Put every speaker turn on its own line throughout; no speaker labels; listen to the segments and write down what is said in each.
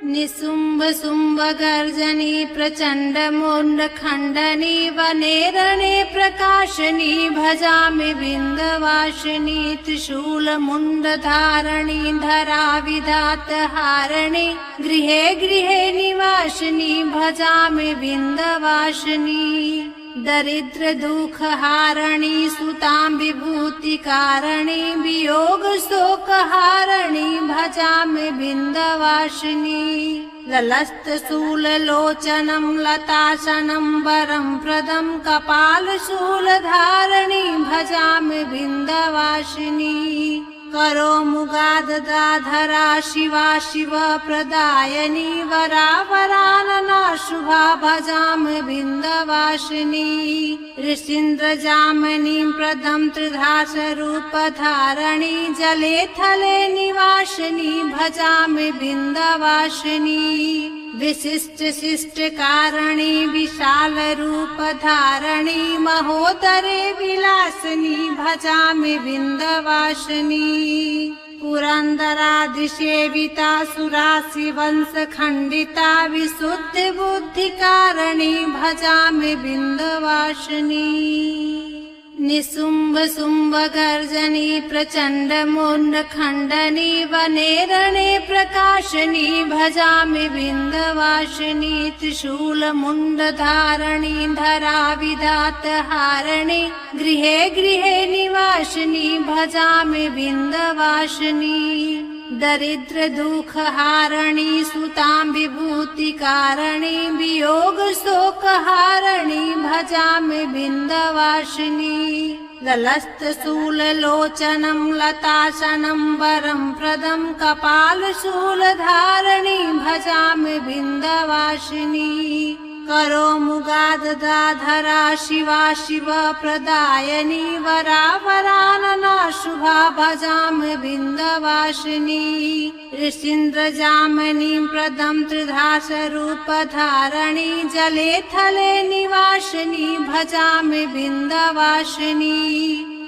निशुम्भ शुम्भ गर्जनी प्रचंड मुंड खंडनी वने रणे प्रकाशनी भजामि विंध्यवासिनी त्रिशूल मुंड धारणी धरा विधात हारणी गृहे गृहे निवासिनी भजामि विंध्यवासिनी दरिद्र दुख हारणी सुतां विभूति कारणी वियोग शोक हारणी भजामि विंध्यवासिनी ललस्त शूल लोचनं लताशनं वरं प्रदं कपाल शूल धारणी भजामि विंध्यवासिनी करो मुगादधाधरा शिवा शिव प्रदायनी वरा वरानना शुभा भजामि विंध्यवासिनी ऋषीन्द्र जामनी प्रदं त्रिधास रूप धारणी जले थले निवासिनी भजामि विंध्यवासिनी विशिष्ट शिष्ट कारणी विशाल रूप धारणी महोदरे विलासिनी भजामि विंध्यवासिनी पुरंदरादिसेविता सुरासि वंश खंडिता विशुद्ध बुद्धि कारणी भजामि विंध्यवासिनी निशुम्भ शुम्भ गर्जनी प्रचंड मुंड खंडनी वने रणे प्रकाशनी भजामि विंध्यवासिनी त्रिशूल मुंड धारणी धरा विधात हारणी गृहे गृहे निवासिनी भजामि विंध्यवासिनी दरिद्र दुख हारणी सुतां विभूति कारणी वियोग शोक हारणी भजामि विंध्यवासिनी ललस्त शूल लोचनं लताशनं वरं प्रदं कपाल शूल धारणी भजामि विंध्यवासिनी करो मुगादधाधरा शिवा शिव प्रदायनी वरा वरानना शुभा भजामि विंध्यवासिनी ऋषीन्द्र जामनी प्रदं त्रिधास रूप धारणी जले थले निवासिनी भजामि विंध्यवासिनी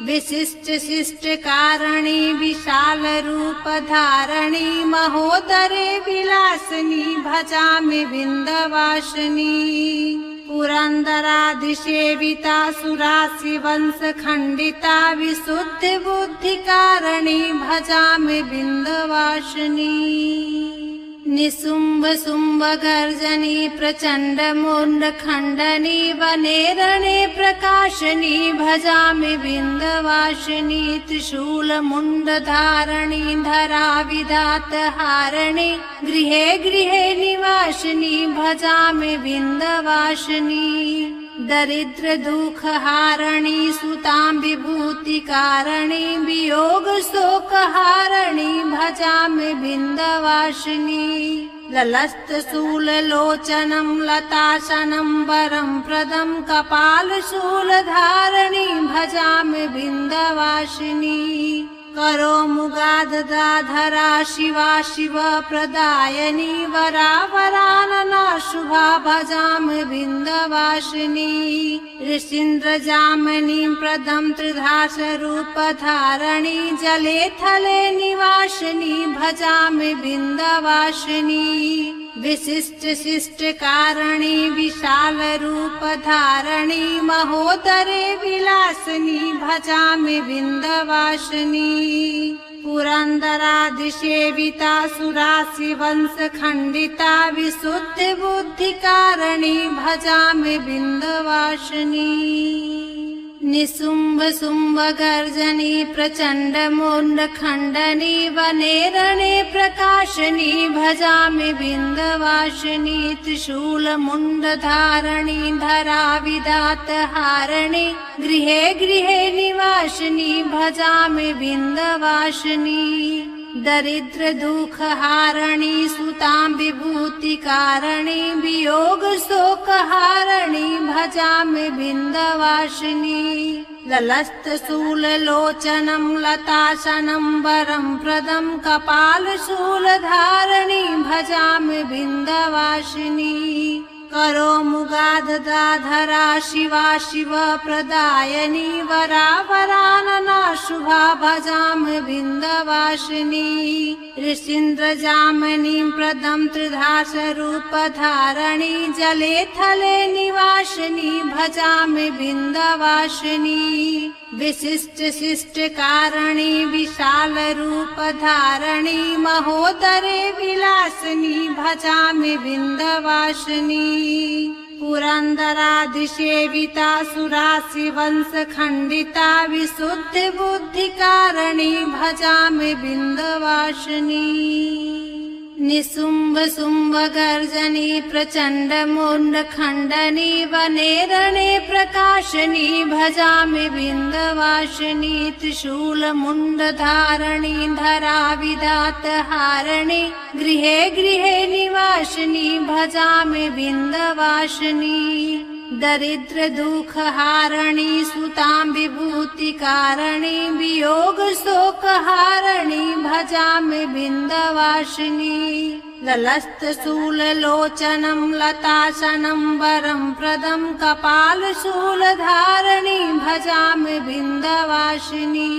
विशिष्ट शिष्ट कारणी विशाल रूप धारणी महोदरे विलासिनी भजामि विंध्यवासिनी पुरंदरादिसेविता सुरासि वंश खंडिता विशुद्ध बुद्धि कारणी भजामि विंध्यवासिनी निशुम्भ शुम्भ गर्जनी प्रचंड मुंड खंडनी वने रणे प्रकाशनी भजामि विंध्यवासिनी त्रिशूल मुंड धारणी धरा विधात हारणी गृहे गृहे निवासिनी भजामि विंध्यवासिनी दरिद्र दुख हारणी सुतां विभूति कारणी वियोग शोक हारणी भजामि विंध्यवासिनी ललस्त शूल लोचनं लताशनं वरं प्रदं कपाल शूल धारणी भजामि विंध्यवासिनी करो मुगादधाधरा शिवा शिव प्रदायनी वरा वरानना शुभा भजामि विंध्यवासिनी ऋषीन्द्र जामनी प्रदं त्रिधास रूप धारणी जले थले निवासिनी भजामि विंध्यवासिनी विशिष्ट शिष्ट कारणी विशाल रूप धारणी महोदरे विलासिनी भजामि विंध्यवासिनी पुरंदरादिसेविता सुरासि वंश खंडिता विशुद्ध बुद्धि कारणी भजामि विंध्यवासिनी निशुम्भ शुम्भ गर्जनी प्रचंड मुंड खंडनी वने रणे प्रकाशनी भजामि विंध्यवासिनी त्रिशूल मुंड धारणी धरा विधात हारणी गृहे गृहे निवासिनी भजामि विंध्यवासिनी दरिद्र दुख हारणी सुतां विभूति कारणी वियोग शोक हारणी भजामि विंध्यवासिनी ललस्त शूल लोचनं लताशनं वरं प्रदं कपाल शूल धारणी भजामि विंध्यवासिनी करो मुगादधाधरा शिवा शिवप्रदायिनी वरा वरानना शुभा भजामि विन्ध्यवासिनी ऋषीन्द्रजामिनीं प्रदं त्रिधासरूपधारिणी जले थले निवासिनी भजामि विन्ध्यवासिनी विशिष्ट शिष्ट कारिणी विशाल रूपधारिणी महोदरे विलासिनी भजामि विन्ध्यवासिनी पुरन्दरादिसेविता सुरासि वंश खण्डिता विशुद्ध बुद्धिकारिणी भजामि विन्ध्यवासिनी निशुम्भ शुम्भ गर्जनी प्रचण्ड मुण्ड खण्डनी वने रणे प्रकाशिनी भजामि विन्ध्यवासिनी त्रिशूल मुण्डधारिणी धरा विधात हारिणी गृहे गृहे निवासिनी भजामि विन्ध्यवासिनी दरिद्र दुख हारिणी सुतां विभूतिकारिणी वियोग शोक हारिणी भजामि विन्ध्यवासिनी ललस्त शूल लोचनं लताशनं वरं प्रदं कपाल शूलधारिणी भजामि विन्ध्यवासिनी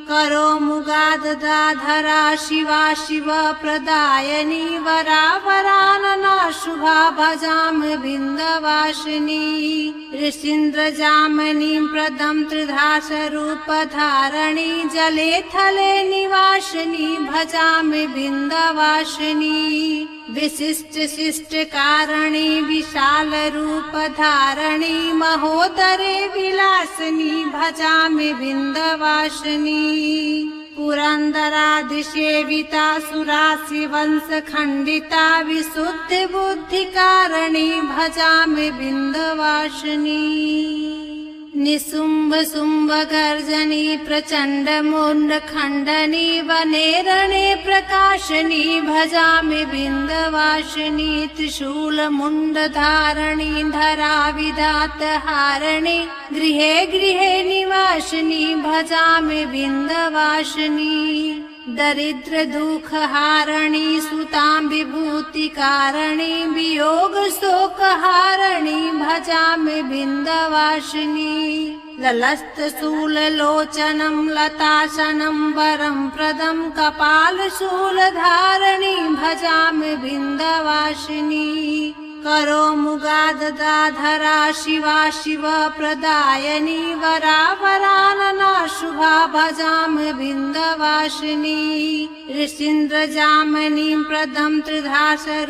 करो मुगादधाधरा शिवा शिवप्रदायिनी वरा वरानना शुभा भजामि विन्ध्यवासिनी ऋषीन्द्रजामिनीं प्रदं त्रिधासरूपधारिणी जले थले निवासिनी भजामि विन्ध्यवासिनी विशिष्ट शिष्ट कारिणी विशाल रूपधारिणी महोदरे विलासिनी भजामि विन्ध्यवासिनी पुरन्दरादिसेविता सुरासि वंश खण्डिता विशुद्ध बुद्धिकारिणी भजामि विन्ध्यवासिनी निशुम्भ शुम्भ गर्जनी प्रचण्ड मुण्ड खण्डनी वने रणे प्रकाशिनी भजामि विन्ध्यवासिनी त्रिशूल मुण्डधारिणी धरा विधात हारिणी गृहे गृहे निवासिनी भजामि विन्ध्यवासिनी दरिद्र दुख हारिणी सुतां विभूतिकारिणी वियोग शोक हारिणी भजामि विन्ध्यवासिनी ललस्त शूल लोचनं लताशनं वरं प्रदं कपाल शूलधारिणी भजामि विन्ध्यवासिनी करो मुगादधाधरा शिवा शिवप्रदायिनी वरा वरानना शुभा भजामि विन्ध्यवासिनी ऋषीन्द्रजामिनीं प्रदं त्रिधासरूपधारिणी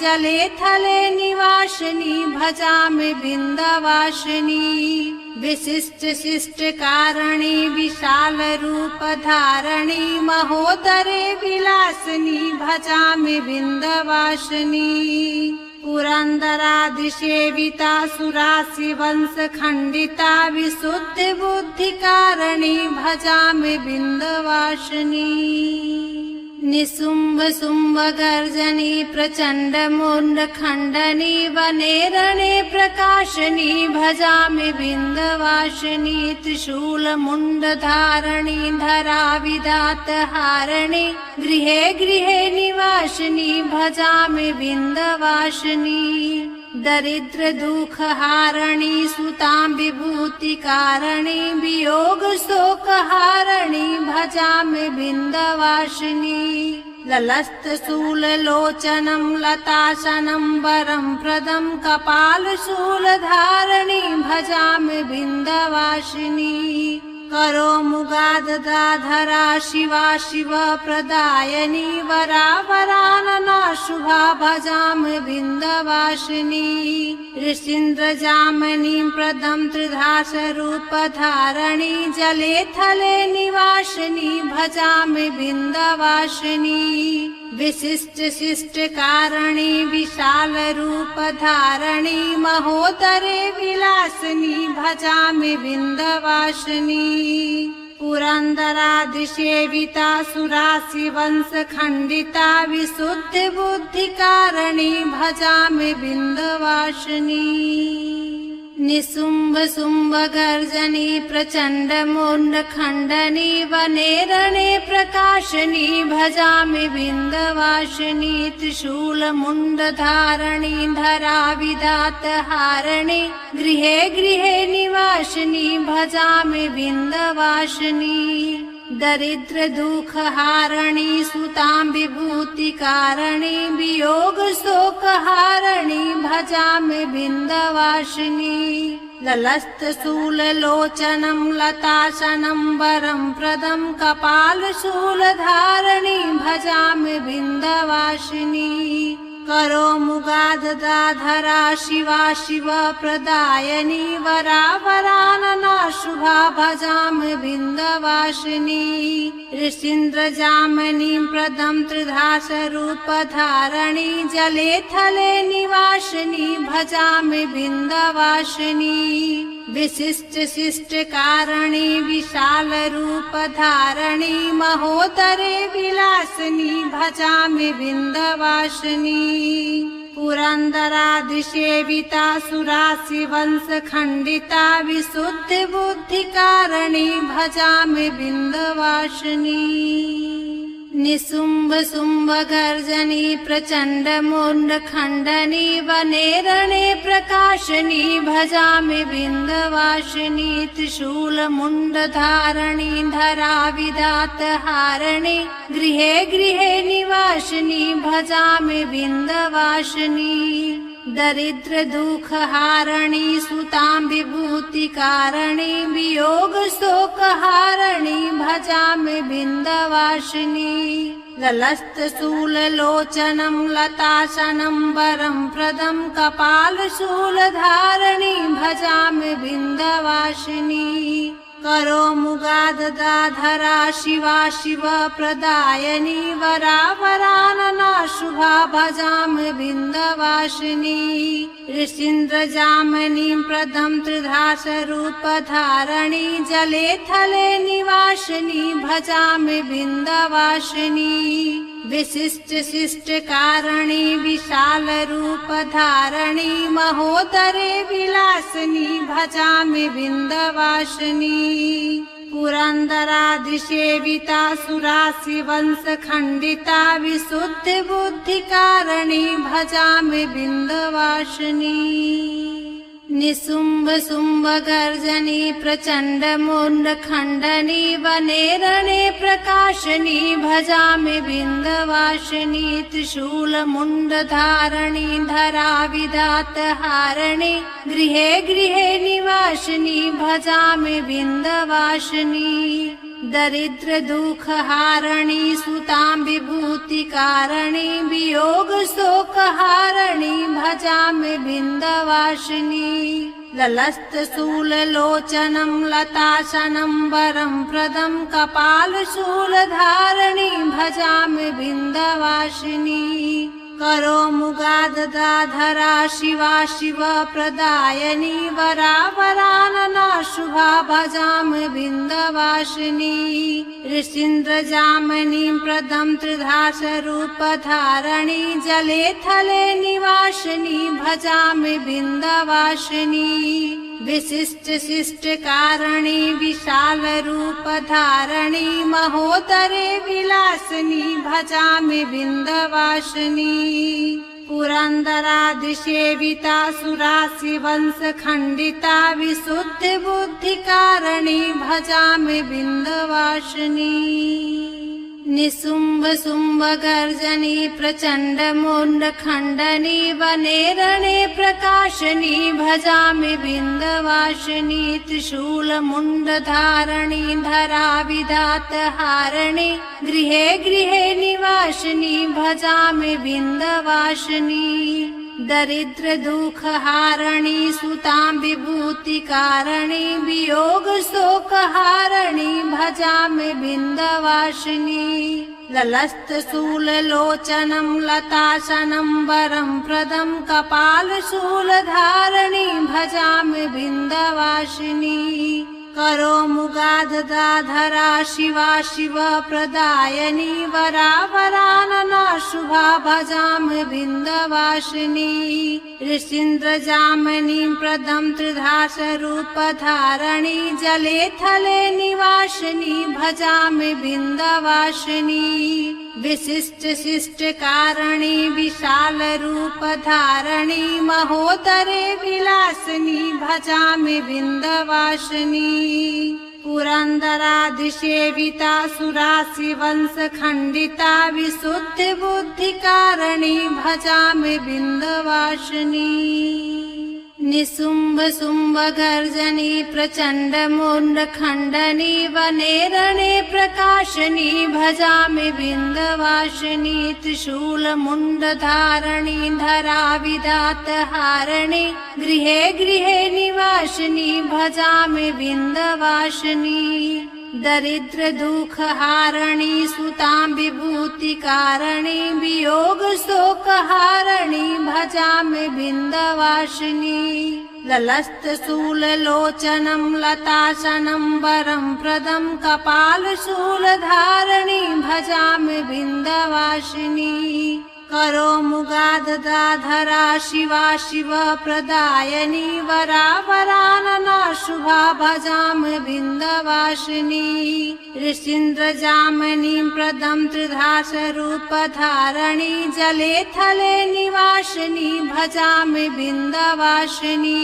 जले थले निवासिनी भजामि विन्ध्यवासिनी विशिष्ट शिष्ट कारिणी विशाल रूपधारिणी महोदरे विलासिनी भजामि विन्ध्यवासिनी पुरन्दरादिसेविता सुरासि वंश खण्डिता विशुद्ध बुद्धिकारिणी भजामि विन्ध्यवासिनी निशुम्भ शुम्भ गर्जनी प्रचण्ड मुण्ड खण्डनी वने रणे प्रकाशिनी भजामि विन्ध्यवासिनी त्रिशूल मुण्डधारिणी धरा विधात हारिणी गृहे गृहे निवासिनी भजामि विन्ध्यवासिनी दरिद्र दुख हारिणी सुतां विभूतिकारिणी वियोग शोक हारिणी भजामि विन्ध्यवासिनी ललस्त शूल लोचनं लताशनं वरं प्रदं कपाल शूलधारिणी भजामि विन्ध्यवासिनी करो मुगादधाधरा शिवा शिवप्रदायिनी वरा वरानना शुभा भजामि विन्ध्यवासिनी ऋषीन्द्रजामिनीं प्रदं त्रिधासरूपधारिणी जले थले निवासिनी भजामि विन्ध्यवासिनी विशिष्ट शिष्ट कारिणी विशाल रूपधारिणी महोदरे विलासिनी भजामि विन्ध्यवासिनी पुरन्दरादिसेविता सुरासि वंश खण्डिता विशुद्ध बुद्धिकारिणी भजामि विन्ध्यवासिनी निशुम्भ शुम्भ गर्जनी प्रचण्ड मुण्ड खण्डनी वने रणे प्रकाशनी भजामि विन्ध्यवासिनी त्रिशूल मुण्ड धारणी धरा विधात हारिणी गृहे गृहे निवासिनी भजामि विन्ध्यवासिनी दरिद्र दुख हारिणी सुतां विभूति कारिणी वियोग शोक हारिणी भजामि विन्ध्यवासिनी ललस्त शूल लोचनं लताशनं वरं प्रदं कपाल शूल धारिणी भजामि विन्ध्यवासिनी करो मुगाधरा शिवा शिव प्रदायनी वरा वरानना शुभा भजामि विन्ध्यवासिनी ऋषीन्द्र जामनीं प्रदं त्रिधास रूप धारणी जले थले निवासिनी भजामि विन्ध्यवासिनी विशिष्ट शिष्ट कारिणी विशाल रूप धारणी महोदरे विलासिनी भजामि विन्ध्यवासिनी पुरन्दरादिसेविता सुरासि वंश खण्डिता विशुद्ध बुद्धि कारिणी भजामि विन्ध्यवासिनी निशुम्भ शुम्भ गर्जनी प्रचण्ड मुण्ड खण्डनी वने रणे प्रकाशनी भजामि विन्ध्यवासिनी त्रिशूल मुण्ड धारणी धरा विधात हारिणी गृहे गृहे निवासिनी भजामि विन्ध्यवासिनी दरिद्र दुख हारिणी सुतां विभूति कारिणी वियोग शोक हारिणी भजामि विन्ध्यवासिनी ललस्त शूल लोचनं लताशनं वरं प्रदं कपाल शूल धारिणी भजामि विन्ध्यवासिनी करो मुगाधरा शिवा शिव प्रदायनी वरा वरानना शुभा भजामि विन्ध्यवासिनी ऋषीन्द्र जामनीं प्रदं त्रिधास रूप धारणी जले थले निवासिनी भजामि विन्ध्यवासिनी विशिष्ट शिष्ट कारिणी विशाल रूप धारणी महोदरे विलासिनी भजामि विन्ध्यवासिनी पुरन्दरादिसेविता सुरासि वंश खण्डिता विशुद्ध बुद्धि कारिणी भजामि विन्ध्यवासिनी निशुम्भ शुम्भ गर्जनी प्रचण्ड मुण्ड खण्डनी वने रणे प्रकाशनी भजामि विन्ध्यवासिनी त्रिशूल मुण्ड धारणी धरा विधात हारिणी गृहे गृहे निवासिनी भजामि विन्ध्यवासिनी दरिद्र दुख हारिणी सुतां विभूति कारिणी वियोग शोक हारिणी भजामि विन्ध्यवासिनी ललस्त शूल लोचनं लताशनं वरं प्रदं कपाल शूल धारणी भजामि विन्ध्यवासिनी करो मुगाधरा शिवा शिव प्रदायनी वरा वरानना शुभा भजामि विन्ध्यवासिनी ऋषीन्द्र जामनीं प्रदं त्रिधास रूप धारणी जले थले निवासिनी भजामि विन्ध्यवासिनी विशिष्ट शिष्ट कारिणी विशाल रूप धारणी महोदरे विलासिनी भजामि विन्ध्यवासिनी पुरन्दरादिसेविता सुरासि वंश खण्डिता विशुद्ध बुद्धि कारिणी भजामि विन्ध्यवासिनी निशुम्भ शुम्भ गर्जनी प्रचण्ड मुण्ड खण्डनी वने रणे प्रकाशनी भजामि विन्ध्यवासिनी त्रिशूल मुण्ड धारणी धरा विधात हारिणी गृहे गृहे निवासिनी भजामि विन्ध्यवासिनी दरिद्र दुख हारिणी सुतां विभूति कारिणी वियोग शोक हारिणी भजामि विन्ध्यवासिनी ललस्त शूल लोचनं लताशनं वरं प्रदं कपाल शूल धारणी भजामि विन्ध्यवासिनी करो मुगाधरा शिवा शिव प्रदायनी वरा वरानना शुभ शुभा भजामि बिन्दवासिनी ऋषीन्द्रजामिनीं प्रदं त्रिधासरूपधारिणी जले थले निवासिनी भजामि बिन्दवासिनी विशिष्ट शिष्ट कारिणी विशाल रूपधारिणी महोदरे विलासिनी भजामि बिन्दवासिनी पुरन्दरादिसेविता सुरासि वंश खण्डिता विशुद्ध बुद्धिकारिणी भजामि बिन्दवासिनी निशुम्भ शुम्भ गर्जनी प्रचण्ड मुण्ड खण्डनी वने रणे प्रकाशिनी भजामि बिन्दवासिनी त्रिशूल मुण्ड धारिणी धरा विधात हारिणी गृहे गृहे निवासिनी भजामि बिन्दवासिनी दरिद्र दुख हारिणी सुतां विभूतिकारिणी वियोग शोक हारिणी भजामि बिन्दवासिनी ललस्त शूल लोचनं लतासनं वरं प्रदं कपाल शूल धारिणी भजामि बिन्दवासिनी करो मुगादधाधरा शिवा शिव प्रदायनी वरा वरानना शुभा भजामि बिन्दवासिनी ऋषीन्द्रजामिनीं प्रदं त्रिधासरूपधारिणी जले थले निवासिनी भजामि बिन्दवासिनी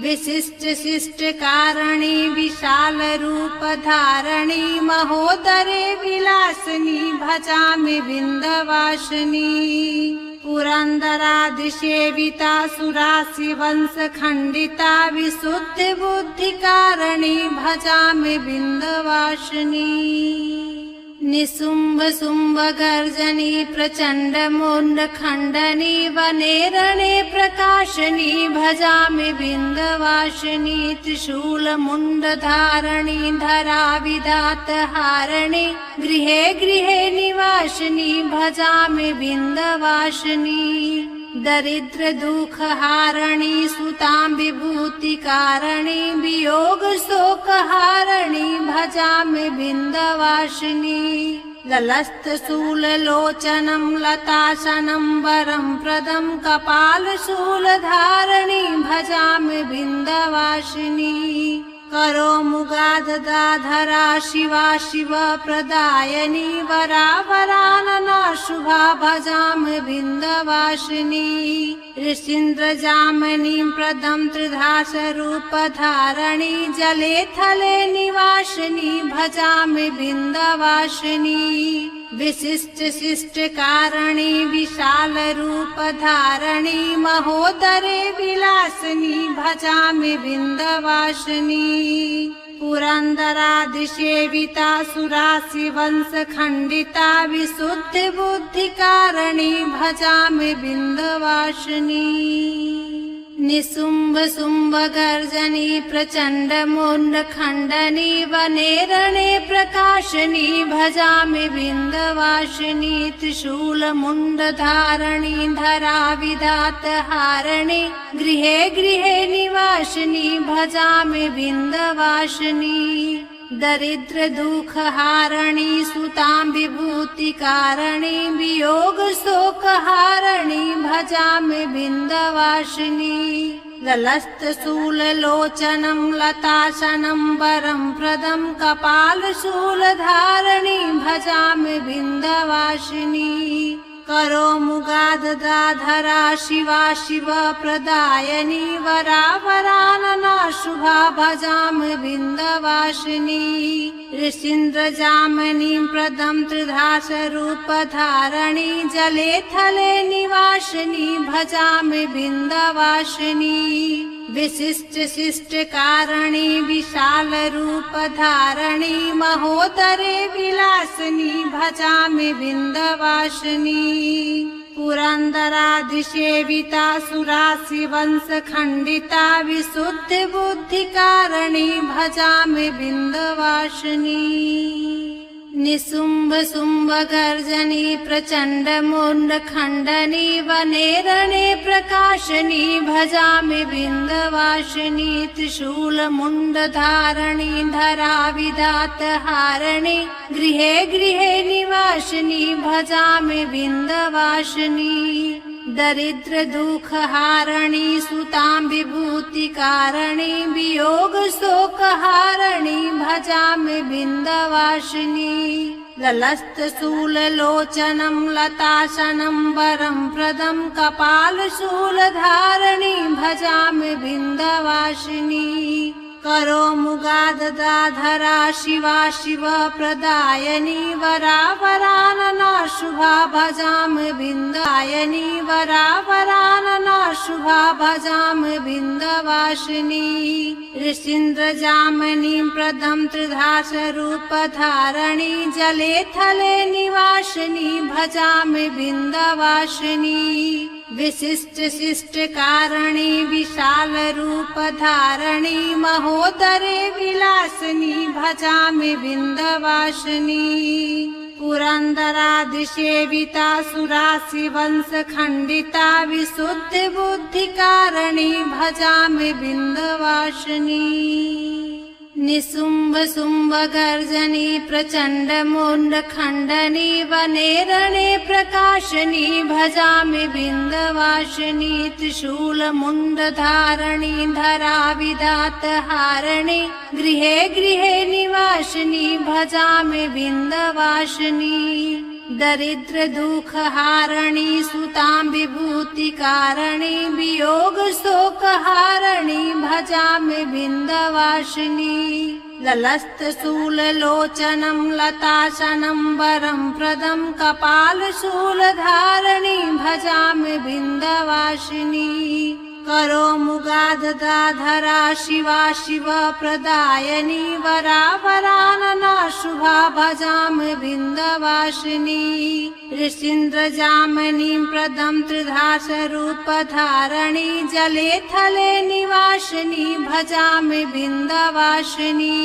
विशिष्ट शिष्ट कारिणी विशाल रूपधारिणी महोदरे विलासिनी भजामि बिन्दवासिनी पुरन्दरादिसेविता सुरासि वंश खण्डिता विशुद्ध बुद्धिकारिणी भजामि बिन्दवासिनी निशुम्भ शुम्भ गर्जनी प्रचण्ड मुण्ड खण्डनी वने रणे प्रकाशिनी भजामि बिन्दवासिनी त्रिशूल मुण्ड धारिणी धरा विधात हारिणी गृहे गृहे निवासिनी भजामि बिन्दवासिनी दरिद्र दुख हारिणी सुतां विभूतिकारिणी वियोग शोक हारिणी भजामि बिन्दवासिनी ललस्त शूल लोचनं लतासनं वरं प्रदं कपाल शूल धारिणी भजामि बिन्दवासिनी करो मुगादधाधरा शिवा शिव प्रदायनी वरा वरानना शुभा भजामि बिन्दवासिनी ऋषीन्द्रजामिनीं प्रदं त्रिधासरूपधारिणी जले थले निवासिनी भजामि बिन्दवासिनी विशिष्ट शिष्ट कारिणी विशाल रूपधारिणी महोदरे विलासिनी भजामि बिन्दवासिनी पुरन्दरादिसेविता सुरासि वंश खण्डिता विशुद्ध बुद्धिकारिणी भजामि बिन्दवासिनी निशुम्भ शुम्भ गर्जनी प्रचण्ड मुण्ड खण्डनी वने रणे प्रकाशिनी भजामि बिन्दवासिनी त्रिशूल मुण्ड धारिणी धरा विधात हारिणी गृहे गृहे निवासिनी भजामि बिन्दवासिनी दरिद्र दुख हारिणी सुतां विभूतिकारिणी वियोग शोक हारिणी भजामि बिन्दवासिनी ललस्त शूल लोचनं लतासनं वरं प्रदं कपाल शूल धारिणी भजामि बिन्दवासिनी करो मुगादधाधरा शिवा शिव प्रदायनी वरा वरानना शुभा भजामि बिन्दवासिनी ऋषीन्द्रजामिनीं प्रदं त्रिधासरूपधारिणी जले थले निवासिनी भजामि बिन्दवासिनी विशिष्ट शिष्ट कारिणी विशाल रूपधारिणी महोदरे विलासिनी भजामि बिन्दवासिनी पुरन्दरादिसेविता सुरासि वंश खण्डिता विशुद्ध बुद्धिकारिणी भजामि बिन्दवासिनी निशुम्भ शुम्भ गर्जनी प्रचण्ड मुण्ड खण्डनी वने रणे प्रकाशनी भजामि बिन्दवासिनी त्रिशूल मुण्ड धारणी धरा विधात हारिणी गृहे गृहे निवासिनी भजामि बिन्दवासिनी दरिद्र दुख हारिणी सुतां विभूति कारिणी वियोग शोक हारिणी भजामि बिन्दवासिनी ललस्त शूल लोचनं लताशनं वरं प्रदं कपाल शूल धारिणी भजामि बिन्दवासिनी करो मुगादधाधरा शिवा शिव प्रदायनी वरा वरानना शुभा भजामि बिन्दायनी वरा वरानना शुभा भजामि बिन्दवासिनी ऋषीन्द्र जामनी प्रदं त्रिधास रूप धारणी जले थले निवासिनी भजामि बिन्दवासिनी विशिष्ट शिष्ट कारिणी विशाल रूप धारणी महोदरे विलासिनी भजामि बिन्दवासिनी पुरन्दरादिसेविता सुरासि वंश खण्डिता विशुद्ध बुद्धि कारिणी भजामि बिन्दवासिनी निशुम्भ शुम्भ गर्जनी प्रचण्ड मुण्ड खण्डनी वने रणे प्रकाशनी भजामि बिन्दवासिनी त्रिशूल मुण्ड धारणी धरा विधात हारिणी गृहे गृहे निवासिनी भजामि बिन्दवासिनी दरिद्र दुख हारिणी सुतां विभूति कारिणी वियोग शोक हारिणी भजामि बिन्दवासिनी ललस्त शूल लोचनं लताशनं वरं प्रदं कपाल शूल धारिणी भजामि बिन्दवासिनी करो मुगादधाधरा शिवा शिव प्रदायनी वरा वरानना शुभा भजामि बिन्दवासिनी ऋषीन्द्र जामनी प्रदं त्रिधास रूप धारणी जले थले निवासिनी भजामि बिन्दवासिनी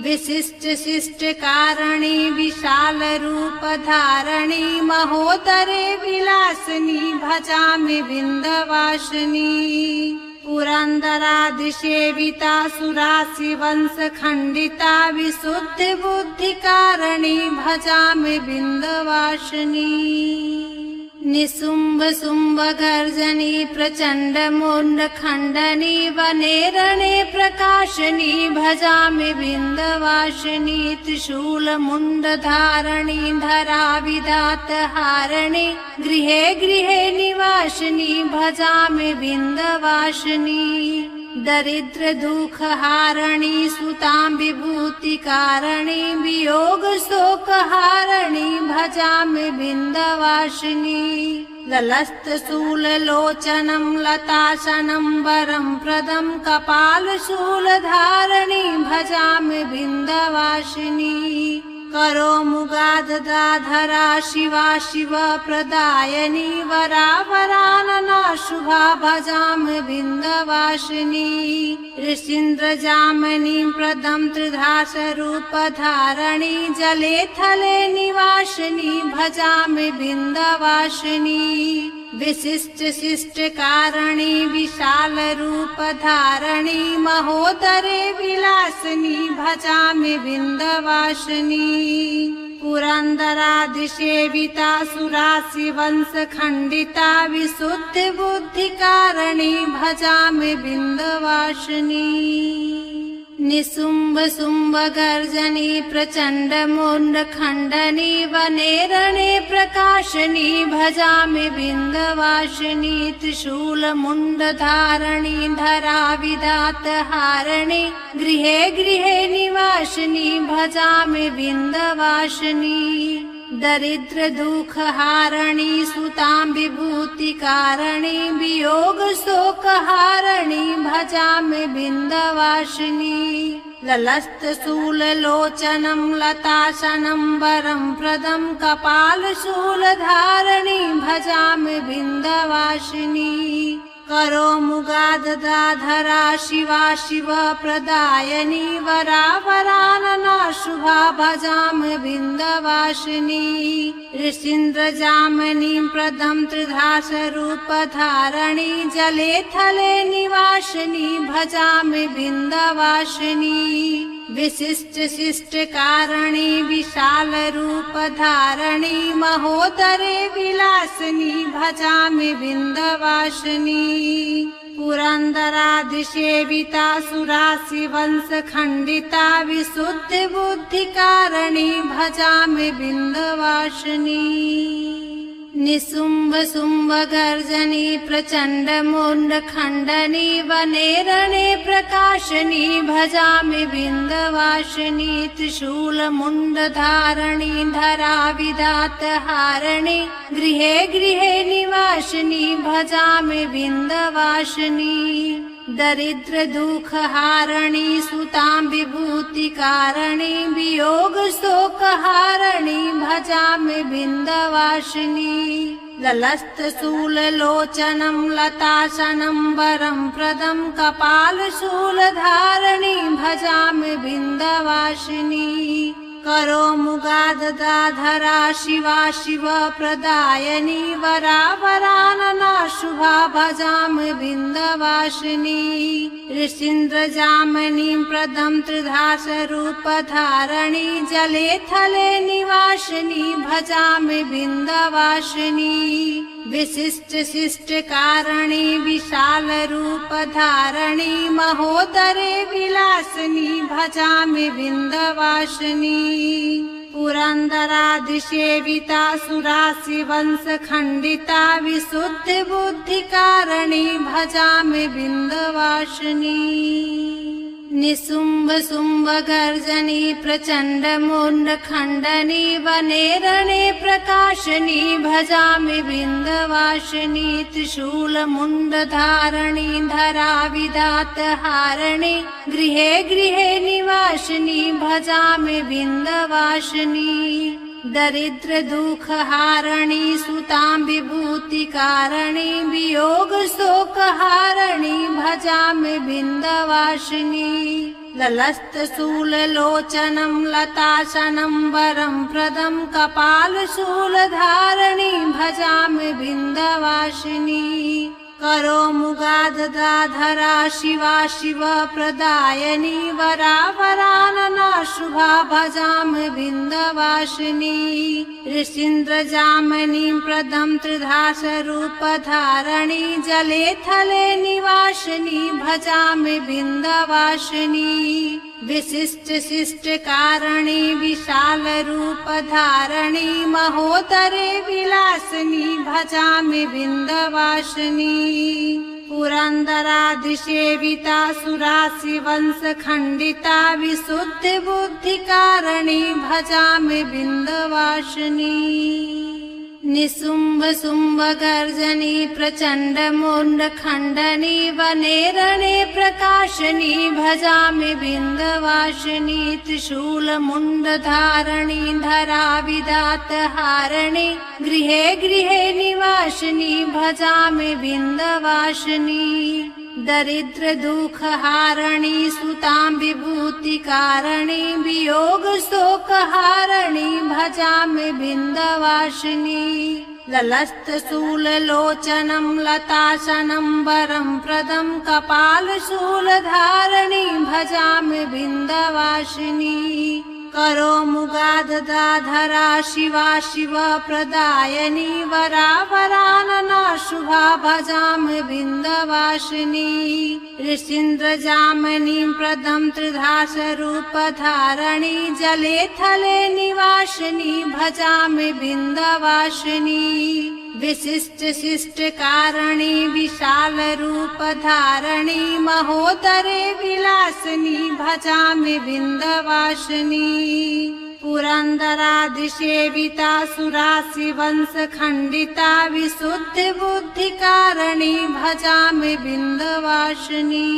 विशिष्ट शिष्ट कारिणी विशाल रूप धारणी महोदरे विलासिनी भजामि बिन्दवासिनी पुरन्दरादिसेविता सुरासि वंश खण्डिता विशुद्ध बुद्धि कारिणी भजामि बिन्दवासिनी निशुम्भ शुम्भ गर्जनी प्रचण्ड मुण्ड खण्डनी वने रणे प्रकाशनी भजामि बिन्दवासिनी त्रिशूल मुण्ड धारणी धरा विधात हारिणी गृहे गृहे निवासिनी भजामि बिन्दवासिनी दरिद्र दुख हारिणी सुतां विभूति कारिणी वियोग शोक हारिणी भजामि बिन्दवासिनी ललस्त शूल लोचनं लताशनं वरं प्रदं कपाल शूल धारणी भजामि बिन्दवासिनी करो मुगादधाधरा शिवा शिव प्रदायनी वरा वरानना शुभा भजामि बिन्दवासिनी ऋषीन्द्र जामनी प्रदं त्रिधास रूप धारणी जले थले निवासिनी भजामि बिन्दवासिनी विशिष्ट शिष्ट कारिणी विशाल रूप धारणी महोदरे विलासिनी भजामि बिन्दवासिनी पुरन्दरादिसेविता सुरासि वंश खण्डिता विशुद्ध बुद्धि कारिणी भजामि बिन्दवासिनी निशुम्भ शुम्भ गर्जनी प्रचण्ड मुण्ड खण्डनी वने रणे प्रकाशनी भजामि बिन्दवासिनी त्रिशूल मुण्ड धारणी धरा विधात हारिणी गृहे गृहे निवासिनी भजामि बिन्दवासिनी दरिद्र दुख हारिणी सुतां विभूति कारिणी वियोग शोक हारिणी भजामि बिन्दवासिनी ललस्त शूल लोचनं लताशनं वरं प्रदं कपाल शूल धारणी भजामि बिन्दवासिनी करो मुगादधाधरा शिवा शिवप्रदायिनी वरा वरानना शुभा भजामि विन्ध्यवासिनी ऋषीन्द्रजामिनीं प्रदं त्रिधासरूपधारिणी जले थले निवासिनी भजामि विन्ध्यवासिनी विशिष्ट शिष्ट कारणी विशाल रूप धारणी महोदरे विलासिनी भजामि विन्ध्यवासिनी पुरंदरादिसेविता सुरासि वंश खंडिता विशुद्ध बुद्धि कारणी भजामि विन्ध्यवासिनी निशुम्भ शुम्भ गर्जनी प्रचंड मुंड खंडनी वने रणे प्रकाशनी भजामि विन्ध्यवासिनी त्रिशूल मुंड धारणी धरा विधात हारिणी गृहे गृहे निवासिनी भजामि विन्ध्यवासिनी दरिद्र दुख हारिणी सुतां विभूति कारणी वियोग शोक हारिणी भजामि विन्ध्यवासिनी ललस्त शूल लोचनं लताशनं वरं प्रदं कपाल शूल धारिणी भजामि विन्ध्यवासिनी करो मुगादधाधरा शिवा शिवप्रदायिनी वरा वरानना शुभा भजामि विन्ध्यवासिनी ऋषीन्द्रजामिनीं प्रदं त्रिधासरूपधारिणी जले थले निवासिनी भजामि विन्ध्यवासिनी विशिष्ट शिष्ट कारणी विशाल रूप धारणी महोदरे विलासिनी भजामि विन्ध्यवासिनी पुरंदरादिसेविता सुरासि वंश खंडिता विशुद्ध बुद्धि कारणी भजामि विन्ध्यवासिनी निशुम्भ शुम्भ गर्जनी प्रचंड मुंड खंडनी वने रणे प्रकाशनी भजामि विन्ध्यवासिनी त्रिशूल मुंड धारणी धरा विधात हारिणी गृहे गृहे निवासिनी भजामि विन्ध्यवासिनी दरिद्र दुख हारिणी सुतां विभूति कारणी वियोग शोक हारिणी भजामि विन्ध्यवासिनी ललस्त शूल लोचनं लताशनं वरं प्रदं कपाल शूल धारिणी भजामि विन्ध्यवासिनी करो मुगादधाधरा शिवा शिवप्रदायिनी वरा वरानना शुभा भजामि विन्ध्यवासिनी ऋषीन्द्रजामिनीं प्रदं त्रिधासरूपधारिणी जले थले निवासिनी भजामि विन्ध्यवासिनी विशिष्ट शिष्ट कारणी विशाल रूप धारणी महोदरे विलासिनी भजामि विन्ध्यवासिनी पुरंदरादिसेविता सुरासि वंश खंडिता विशुद्ध बुद्धि कारणी भजामि विन्ध्यवासिनी निशुम्भ शुम्भ गर्जनी प्रचंड मुंड खंडनी वने रणे प्रकाशनी भजामि विन्ध्यवासिनी त्रिशूल मुंड धारणी धरा विधात हारिणी गृहे गृहे निवासिनी भजामि विन्ध्यवासिनी दरिद्र दुख हारिणी सुतां विभूति कारणी वियोग शोक हारिणी भजामि विन्ध्यवासिनी ललस्त शूल लोचनं लताशनं वरं प्रदं कपाल शूल धारिणी भजामि विन्ध्यवासिनी करो मुगादधाधरा शिवा शिवप्रदायिनी वरा वरानना शुभा भजामि विन्ध्यवासिनी ऋषीन्द्रजामिनीं प्रदं त्रिधासरूपधारिणी जले थले निवासिनी भजामि विन्ध्यवासिनी विशिष्ट शिष्ट कारणी विशाल रूप धारणी महोदरे विलासिनी भजामि विन्ध्यवासिनी पुरंदरादिसेविता सुरासि वंश खंडिता विशुद्ध बुद्धि कारणी भजामि विन्ध्यवासिनी।